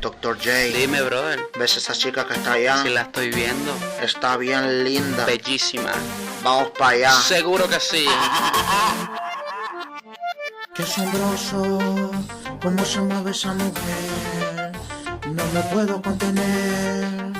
Dr. J, Dime, brother. ¿ves esa chica que está allá? Si la estoy viendo. Está bien linda. Bellísima. Vamos para allá. Seguro que sí. Qué asombroso cómo se mueve esa mujer. No me puedo contener.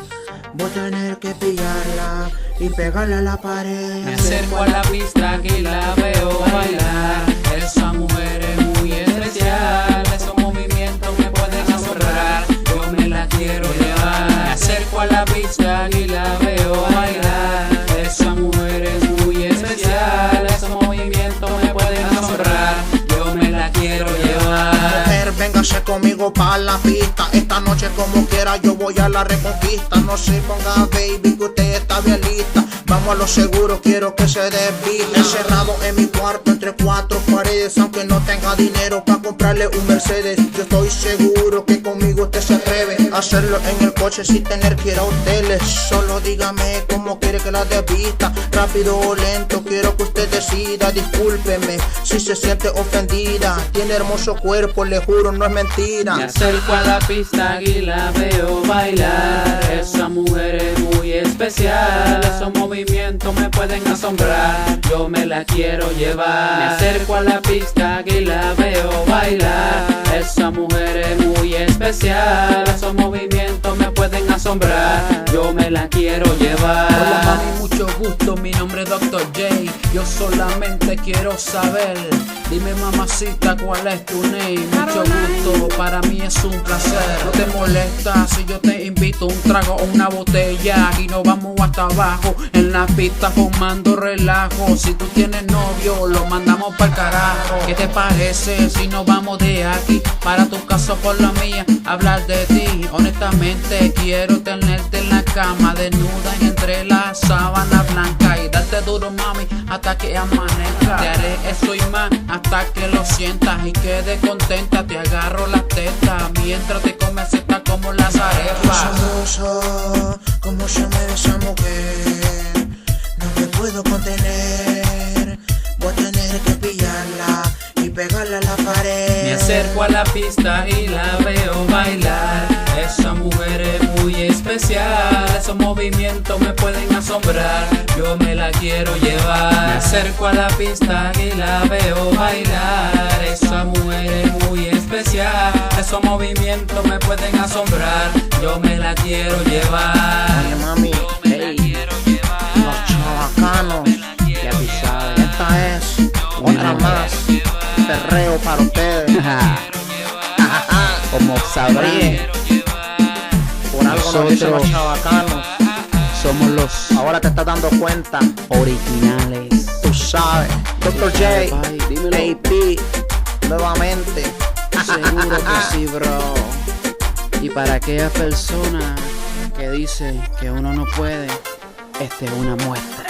Voy a tener que pillarla y pegarla a la pared. Me acerco a la pista y la veo bailar. Esa mujer es muy especial. Esos movimientos me pueden asombrar. Yo me la quiero llevar. Me acerco a la pista y la veo bailar. Esa mujer es muy especial. Esos movimientos me pueden asombrar. Yo me la quiero llevar. Mujer, véngase conmigo pa' la pista. Esta noche como quiera yo voy a la reconquista. No se ponga baby que usted está bien lista. Vamos a lo seguro, quiero que se desvista. Encerrado en mi cuarto entre cuatro paredes. Aunque no tenga dinero pa' comprarle un Mercedes, yo estoy seguro que conmigo usted se atreve a hacerlo en el coche sin tener que ir a hoteles. Solo dígame cómo quiere que la desvista. Rápido o lento, quiero que usted decida. Discúlpeme si se siente ofendida. Tiene hermoso cuerpo, le juro, no es mentira. Me acerco a la pista y la veo bailar. Esa mujer es muy especial. Esos movimientos me pueden asombrar. Yo me la quiero llevar. Me acerco a la pista y la veo bailar. Esa mujer es muy especial. Esos movimientos me pueden asombrar. Yo me la quiero llevar. Hola mami, mucho gusto, mi nombre es Dr. J. Yo solamente quiero saber, dime mamacita, ¿cuál es tu name? Mucho gusto, para mí es un placer. No te molesta si yo te invito un trago o una botella y nos vamos hasta abajo en la pista fumando relajo. Si tú tienes novio, lo mandamos pa'l carajo. ¿Qué te parece si nos vamos de aquí para tu casa por la mía? Hablar de ti, honestamente quiero tenerte en la cama, desnuda y entre las sábanas blancas y darte duro mami hasta que amanezca. Te haré eso y más hasta que lo sientas y quede contenta. Te agarro las tetas mientras te comes esta como las arepas. Asombroso cómo se mueve esa mujer. No me puedo contener. Voy a tener que pillarla y pegarla a la pared. Me acerco a la pista y la veo bailar. Esa mujer es muy especial. Esos movimientos me pueden asombrar. Yo me la quiero llevar. Me acerco a la pista y la veo bailar. Esa mujer es muy especial. Esos movimientos me pueden asombrar. Yo me la quiero llevar. Oye mami, hey, los chavacanos, ya tú sabes. Esta es otra más, perreo para ustedes. Como sabrán, Por algo nos dicen los nosotros chavacanos. somos los Ahora te estás dando cuenta, originales. tú sabes. Dr. J, Ay, dímelo. AP, nuevamente. Seguro que sí, bro. Y para aquellas personas que dicen que uno no puede, esta es una muestra.